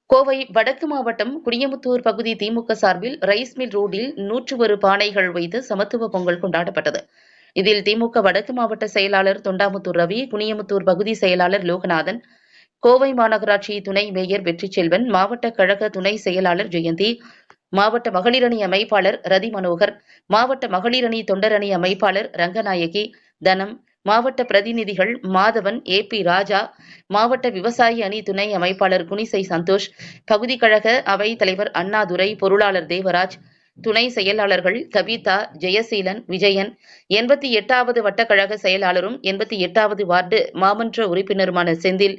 கோவை வடக்கு மாவட்டம் குடியமுத்தூர் பகுதி திமுக சார்பில் ரைஸ் மில் ரோடில் 101 பானைகள் வைத்து சமத்துவ பொங்கல் கொண்டாடப்பட்டது. இதில் திமுக வடக்கு மாவட்ட செயலாளர் தொண்டாமுத்தூர் ரவி, குனியமுத்தூர் பகுதி செயலாளர் லோகநாதன், கோவை மாநகராட்சி துணை மேயர் வெற்றிச்செல்வன், மாவட்ட கழக துணை செயலாளர் ஜெயந்தி, மாவட்ட மகளிரணி அமைப்பாளர் ரதி மனோகர், மாவட்ட மகளிரணி தொண்டரணி அமைப்பாளர் ரங்கநாயகி, தனம், மாவட்ட பிரதிநிதிகள் மாதவன், ஏ.பி. ராஜா, மாவட்ட விவசாய அணி துணை அமைப்பாளர் குனிசை சந்தோஷ், பகுதி கழக அவை தலைவர் அண்ணாதுரை, பொருளாளர் தேவராஜ், துணை செயலாளர்கள் கவிதா, ஜெயசீலன், விஜயன், 88வது வட்டக்கழக செயலாளரும் 88வது வார்டு மாமன்ற உறுப்பினருமான செந்தில்,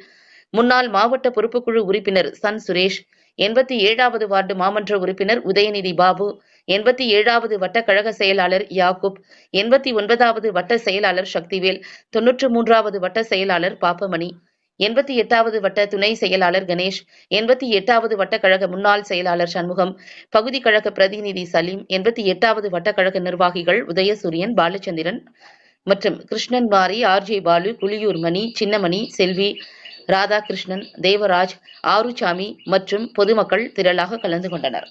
முன்னாள் மாவட்ட பொறுப்புக்குழு உறுப்பினர் சன் சுரேஷ், 87வது வார்டு மாமன்ற உறுப்பினர் உதயநிதி பாபு, 87வது வட்ட கழக செயலாளர் யாக்கூப், 89வது வட்ட செயலாளர் சக்திவேல், 93வது வட்ட செயலாளர் பாப்பமணி, 88வது வட்ட துணை செயலாளர் கணேஷ், 88வது வட்ட கழக முன்னாள் செயலாளர் சண்முகம், பகுதி கழக பிரதிநிதி சலீம், 88வது வட்ட கழக நிர்வாகிகள் உதயசூரியன், பாலச்சந்திரன் மற்றும் கிருஷ்ணன் மாரி, ஆர்.ஜே. பாலு, புலியூர் மணி, சின்னமணி, செல்வி, ராதாகிருஷ்ணன், தேவராஜ், ஆறுசாமி மற்றும் பொதுமக்கள் திரளாக கலந்து கொண்டனர்.